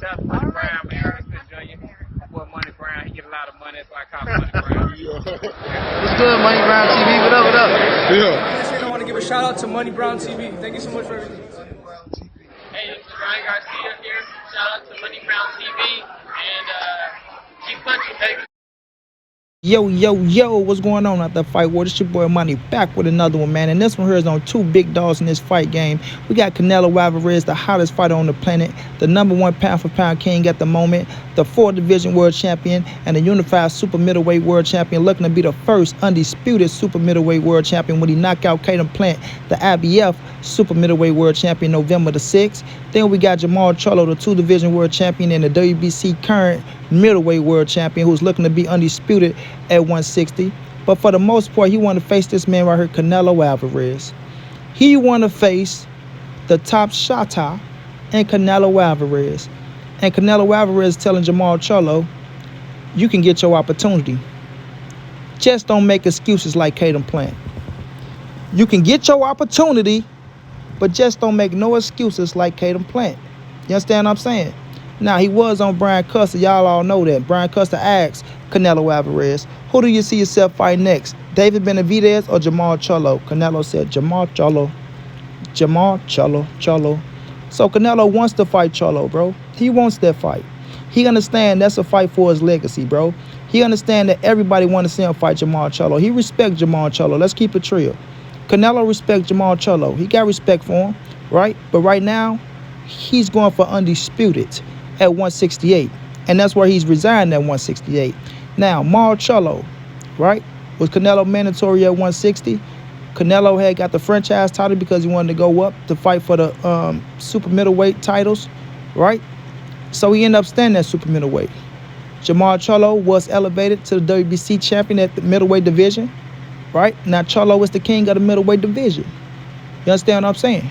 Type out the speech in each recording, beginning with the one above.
That's Money Brown, man. Respect Junior. Boy, Money Brown, he get a lot of money, so I call him Money Brown. What's good, Money Brown TV? What up, what up? Yeah. I want to give a shout out to Money Brown TV. Thank you so much for everything. Hey, this is Ryan Garcia here. Shout out to Money Brown TV. And keep punching, baby. Yo, what's going on out there, Fight War? This your boy Money back with another one, man. And this one here is on two big dogs in this fight game. We got Canelo Alvarez, the hottest fighter on the planet, the #1 pound-for-pound king at the moment, the 4-division world champion, and the unified super middleweight world champion, looking to be the first undisputed super middleweight world champion when he knocked out Caden Plant, the IBF super middleweight world champion, November the 6th. Then we got Jermall, the 2-division world champion and the WBC current middleweight world champion, who's looking to be undisputed at 160. But for the most part, he want to face this man right here, Canelo Alvarez. He want to face the top shotter and Canelo Alvarez. And Canelo Alvarez telling Jermall Charlo, you can get your opportunity. Just don't make excuses like Caden Plant. You can get your opportunity, but just don't make no excuses like Caden Plant. You understand what I'm saying? Now, he was on Brian Custer. Y'all all know that. Brian Custer asked Canelo Alvarez, who do you see yourself fight next? David Benavidez or Jermall Charlo? Canelo said, Jermall Charlo. So Canelo wants to fight Charlo, bro. He wants that fight. He understand that's a fight for his legacy, bro. He understand that everybody want to see him fight Jermall Charlo. He respect Jermall Charlo. Let's keep it real. Canelo respect Jermall Charlo. He got respect for him, right? But right now, he's going for undisputed at 168. And that's where he's resigned at 168. Now, Jermall Charlo, right, was Canelo mandatory at 160. Canelo had got the franchise title because he wanted to go up to fight for the super middleweight titles, right? So he ended up standing at super middleweight. Jermall Charlo was elevated to the WBC champion at the middleweight division, right? Now Charlo is the king of the middleweight division. You understand what I'm saying?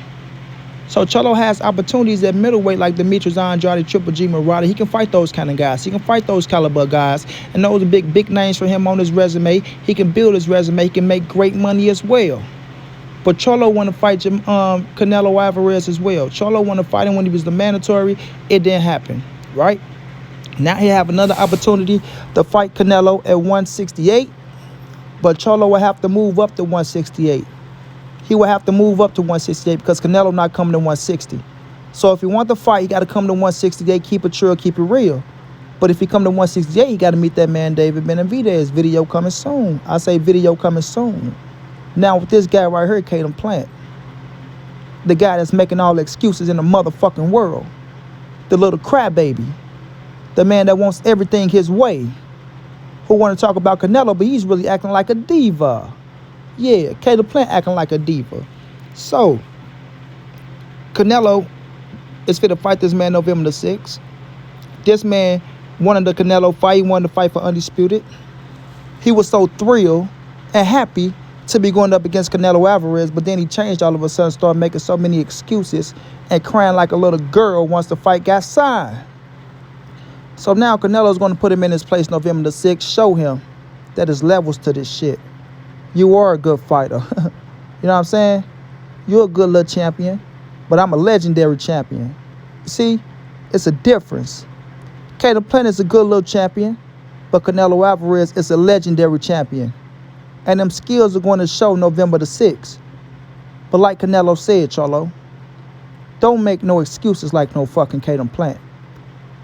So Charlo has opportunities at middleweight like Demetrius Andrade, Triple G Murata. He can fight those kind of guys. He can fight those caliber guys. And those are big names for him on his resume. He can build his resume. He can make great money as well. But Charlo want to fight Canelo Alvarez as well. Charlo want to fight him when he was the mandatory. It didn't happen, right? Now he have another opportunity to fight Canelo at 168. But Charlo will have to move up to 168. He will have to move up to 168 because Canelo not coming to 160. So if he want to fight, he got to come to 168, keep it true, keep it real. But if he come to 168, he got to meet that man David Benavidez. Video coming soon. I say video coming soon. Now with this guy right here, Caden Plant, the guy that's making all the excuses in the motherfucking world, the little crybaby, the man that wants everything his way, who want to talk about Canelo, but he's really acting like a diva. Yeah, Caden Plant acting like a diva. So, Canelo is fit to fight this man November the 6th. This man wanted the Canelo fight. He wanted to fight for undisputed. He was so thrilled and happy to be going up against Canelo Alvarez, but then he changed all of a sudden, started making so many excuses and crying like a little girl once the fight got signed. So now Canelo's going to put him in his place November the 6th, show him that there's levels to this shit. You are a good fighter. You know what I'm saying? You're a good little champion, but I'm a legendary champion. See, it's a difference. Caden Plant is a good little champion, but Canelo Alvarez is a legendary champion. And them skills are going to show November the 6th. But like Canelo said, Charlo, don't make no excuses like no fucking Caden Plant.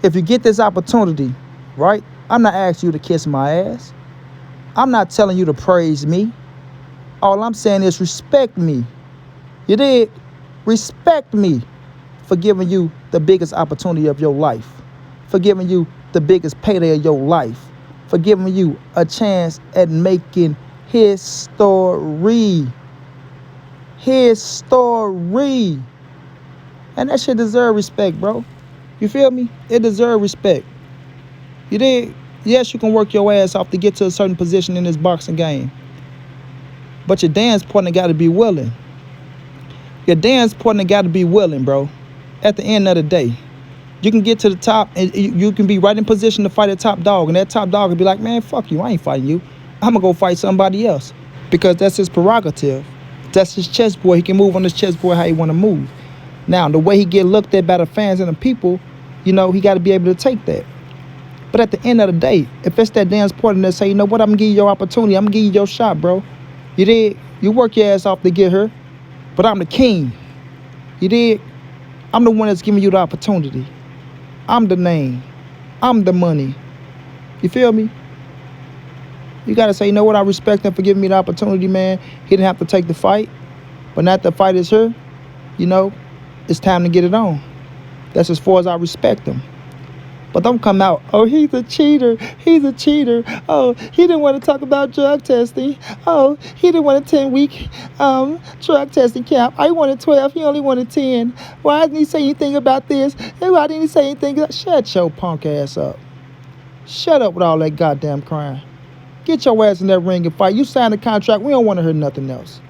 If you get this opportunity, right, I'm not asking you to kiss my ass. I'm not telling you to praise me. All I'm saying is respect me. You did? Respect me for giving you the biggest opportunity of your life, for giving you the biggest payday of your life, for giving you a chance at making history. History. And that shit deserve respect, bro. You feel me? It deserve respect. You did? Yes, you can work your ass off to get to a certain position in this boxing game. But your dance partner got to be willing. Your dance partner got to be willing, bro. At the end of the day, you can get to the top and you can be right in position to fight a top dog. And that top dog will be like, man, fuck you. I ain't fighting you. I'm going to go fight somebody else. Because that's his prerogative. That's his chessboard. He can move on his chessboard how he want to move. Now, the way he get looked at by the fans and the people You know, he got to be able to take that. But at the end of the day, if it's that damn important that say, you know what, I'm going to give you your opportunity. I'm going to give you your shot, bro. You did. You work your ass off to get her. But I'm the king. You did. I'm the one that's giving you the opportunity. I'm the name. I'm the money. You feel me? You got to say, you know what, I respect him for giving me the opportunity, man. He didn't have to take the fight. But now that the fight is here, you know, it's time to get it on. That's as far as I respect him. But don't come out, oh, he's a cheater. He's a cheater. Oh, he didn't want to talk about drug testing. Oh, he didn't want a 10-week drug testing camp. I wanted 12. He only wanted 10. Why didn't he say anything about this? And why didn't he say anything? Shut your punk ass up. Shut up with all that goddamn crying. Get your ass in that ring and fight. You signed a contract. We don't want to hear nothing else.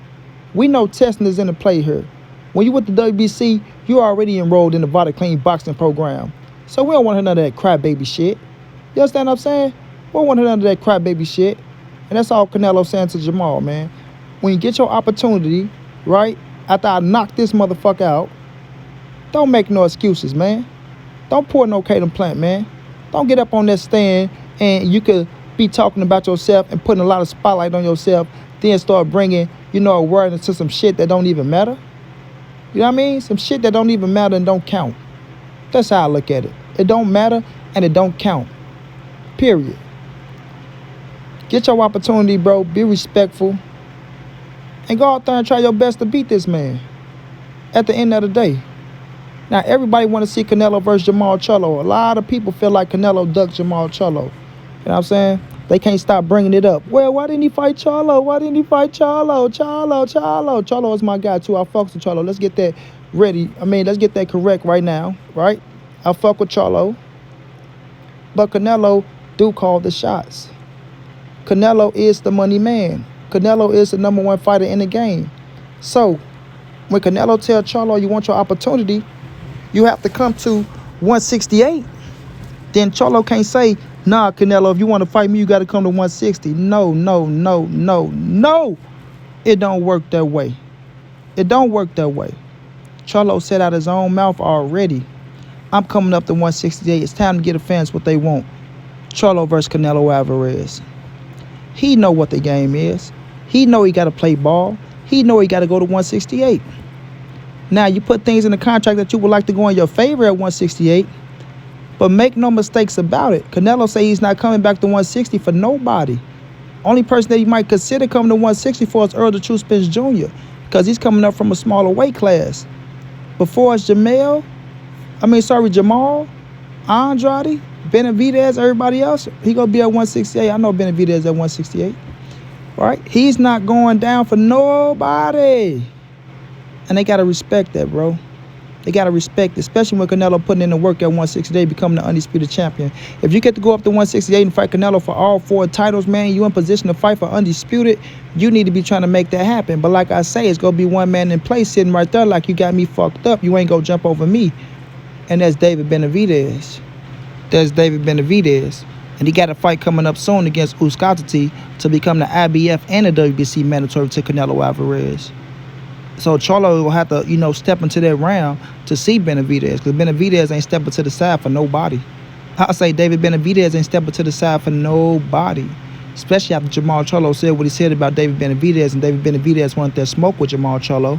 We know testing is in the play here. When you with the WBC, you already enrolled in the Vada Clean boxing program. So we don't want to hear none of that crybaby shit. You understand what I'm saying? We don't want to hear none of that crybaby shit. And that's all Canelo saying to Jermall, man. When you get your opportunity, right, after I knock this motherfucker out, don't make no excuses, man. Don't pour no Caden Plant, man. Don't get up on that stand and you could be talking about yourself and putting a lot of spotlight on yourself, then start bringing, you know, awareness to some shit that don't even matter. You know what I mean? Some shit that don't even matter and don't count. That's how I look at it. It don't matter and it don't count. Period. Get your opportunity, bro. Be respectful. And go out there and try your best to beat this man. At the end of the day. Now, everybody want to see Canelo versus Jermall Charlo. A lot of people feel like Canelo ducked Jermall Charlo. You know what I'm saying? They can't stop bringing it up. Well, why didn't he fight Charlo? Why didn't he fight Charlo? Charlo. Charlo is my guy, too. I fucks with Charlo. Let's get that ready. Let's get that correct right now, right? I fuck with Charlo. But Canelo do call the shots. Canelo is the money man. Canelo is the number one fighter in the game. So, when Canelo tells Charlo you want your opportunity, you have to come to 168. Then Charlo can't say, nah, Canelo, if you want to fight me, you got to come to 160. No. It don't work that way. It don't work that way. Charlo said out his own mouth already, I'm coming up to 168. It's time to get the fans what they want. Charlo versus Canelo Alvarez. He know what the game is. He know he got to play ball. He know he got to go to 168. Now, you put things in the contract that you would like to go in your favor at 168, but make no mistakes about it. Canelo say he's not coming back to 160 for nobody. Only person that he might consider coming to 160 for is Earl the True Spence Jr. because he's coming up from a smaller weight class. Before it's Jermall, Andrade, Benavidez, everybody else, he going to be at 168. I know Benavidez at 168. Right? He's not going down for nobody. And they got to respect that, bro. They got to respect it, especially when Canelo putting in the work at 168, becoming the undisputed champion. If you get to go up to 168 and fight Canelo for all 4 titles, man, you in position to fight for undisputed, you need to be trying to make that happen. But like I say, it's going to be one man in place sitting right there like you got me fucked up. You ain't going to jump over me. And that's David Benavidez. And he got a fight coming up soon against Uskatati to become the IBF and the WBC mandatory to Canelo Alvarez. So Charlo will have to, step into that round to see Benavidez, because Benavidez ain't stepping to the side for nobody. I say David Benavidez ain't stepping to the side for nobody, especially after Jermall Charlo said what he said about David Benavidez, and David Benavidez wanted that smoke with Jermall Charlo.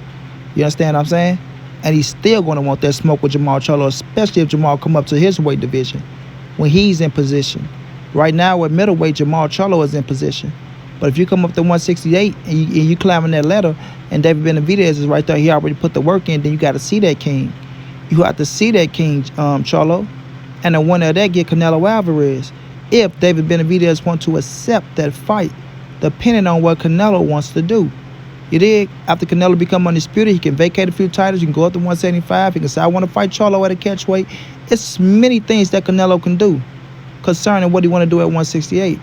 You understand what I'm saying? And he's still going to want that smoke with Jermall Charlo, especially if Jermall come up to his weight division when he's in position. Right now at middleweight, Jermall Charlo is in position. But if you come up to 168 and you climbing that ladder and David Benavidez is right there, he already put the work in, then you got to see that king. You have to see that king, Charlo. And the winner of that get Canelo Alvarez. If David Benavidez want to accept that fight, depending on what Canelo wants to do. You dig? After Canelo become undisputed, he can vacate a few titles. You can go up to 175. He can say, I want to fight Charlo at a catch weight. It's many things that Canelo can do concerning what he want to do at 168.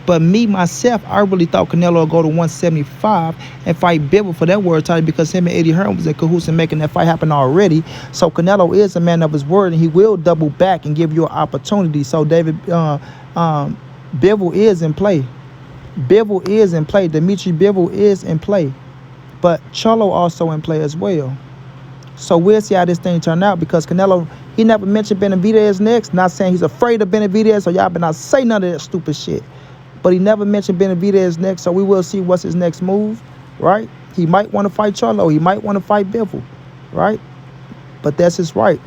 But me, myself, I really thought Canelo would go to 175 and fight Bivol for that world title because him and Eddie Hearn was in cahoots and making that fight happen already. So Canelo is a man of his word, and he will double back and give you an opportunity. So Bivol is in play. Bivol is in play. Dimitri Bivol is in play. But Charlo also in play as well. So we'll see how this thing turn out because Canelo, he never mentioned Benavidez next. Not saying he's afraid of Benavidez, so y'all better not say none of that stupid shit. But he never mentioned Benavidez next, so we will see what's his next move, right? He might want to fight Charlo. He might want to fight Bivol, right? But that's his right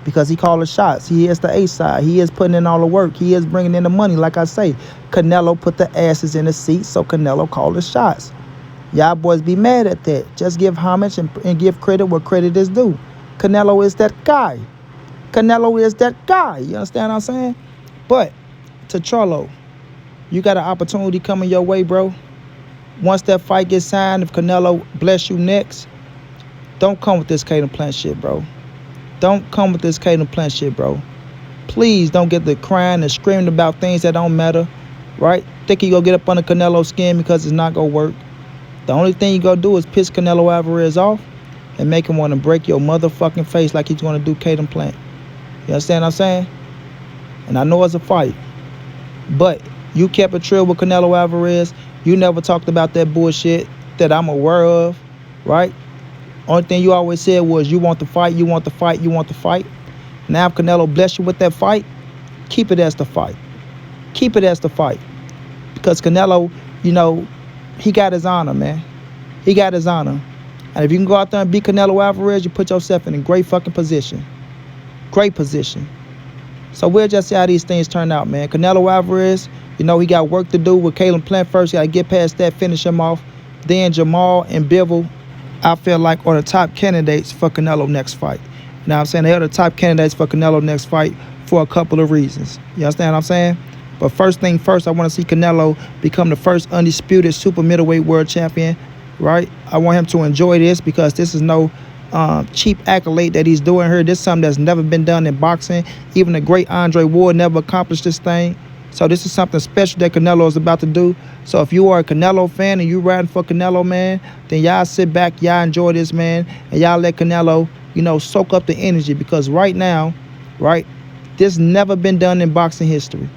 because he called the shots. He is the A side. He is putting in all the work. He is bringing in the money. Like I say, Canelo put the asses in the seat, so Canelo called the shots. Y'all boys be mad at that. Just give homage and give credit where credit is due. Canelo is that guy. Canelo is that guy. You understand what I'm saying? But to Charlo, you got an opportunity coming your way, bro. Once that fight gets signed, if Canelo bless you next, don't come with this Caden Plant shit, bro. Don't come with this Caden Plant shit, bro. Please don't get the crying and screaming about things that don't matter, right? Think you gonna get up under Canelo's skin because it's not gonna work. The only thing you gonna do is piss Canelo Alvarez off and make him want to break your motherfucking face like he's gonna do Caden Plant. You understand what I'm saying? And I know it's a fight, but you kept it real with Canelo Alvarez. You never talked about that bullshit that I'm aware of, right? Only thing you always said was you want the fight, you want the fight, you want the fight. Now if Canelo bless you with that fight, keep it as the fight. Keep it as the fight. Because Canelo, you know, he got his honor, man. He got his honor. And if you can go out there and beat Canelo Alvarez, you put yourself in a great fucking position. Great position. So we'll just see how these things turn out, man. Canelo Alvarez, you know, he got work to do with Caden Plant first. He got to get past that, finish him off. Then Jermall and Bivol, I feel like, are the top candidates for Canelo next fight. You know what I'm saying? They are the top candidates for Canelo next fight for a couple of reasons. You understand what I'm saying? But first thing first, I want to see Canelo become the first undisputed super middleweight world champion, right? I want him to enjoy this because this is no cheap accolade that he's doing here. This is something that's never been done in boxing. Even the great Andre Ward never accomplished this thing. So this is something special that Canelo is about to do. So if you are a Canelo fan and you riding for Canelo, man, then y'all sit back, y'all enjoy this, man, and y'all let Canelo, you know, soak up the energy because right now, right, this never been done in boxing history.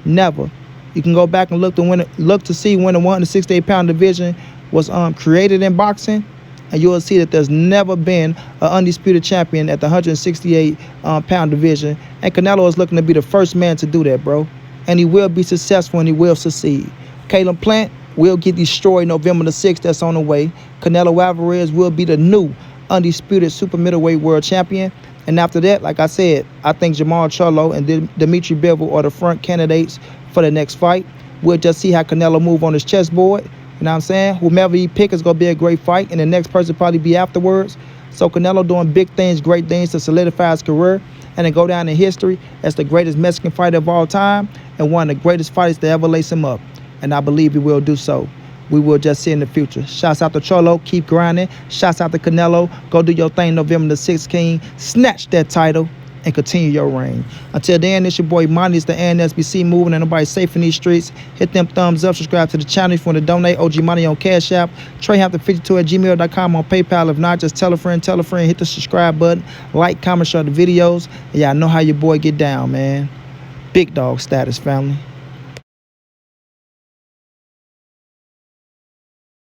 Never. You can go back and look to see when the 168-pound division was created in boxing, and you'll see that there's never been an undisputed champion at the 168-pound division. And Canelo is looking to be the first man to do that, bro. And he will be successful and he will succeed. Caden Plant will get destroyed November the 6th. That's on the way. Canelo Alvarez will be the new undisputed super middleweight world champion. And after that, like I said, I think Jermall Charlo and Dimitri Bivol are the front candidates for the next fight. We'll just see how Canelo move on his chessboard. You know what I'm saying? Whomever he pick is going to be a great fight, and the next person probably be afterwards. So Canelo doing big things, great things to solidify his career and then go down in history as the greatest Mexican fighter of all time and one of the greatest fighters to ever lace him up. And I believe he will do so. We will just see in the future. Shouts out to Charlo. Keep grinding. Shouts out to Canelo. Go do your thing November the 6th, King. Snatch that title and continue your reign. Until then, it's your boy Monty. It's the NSBC moving and nobody's safe in these streets. Hit them thumbs up. Subscribe to the channel if you want to donate. OG Money on Cash App. TreyHampton52@gmail.com on PayPal. If not, just tell a friend. Hit the subscribe button. Like, comment, share the videos. And y'all know how your boy get down, man. Big dog status, family.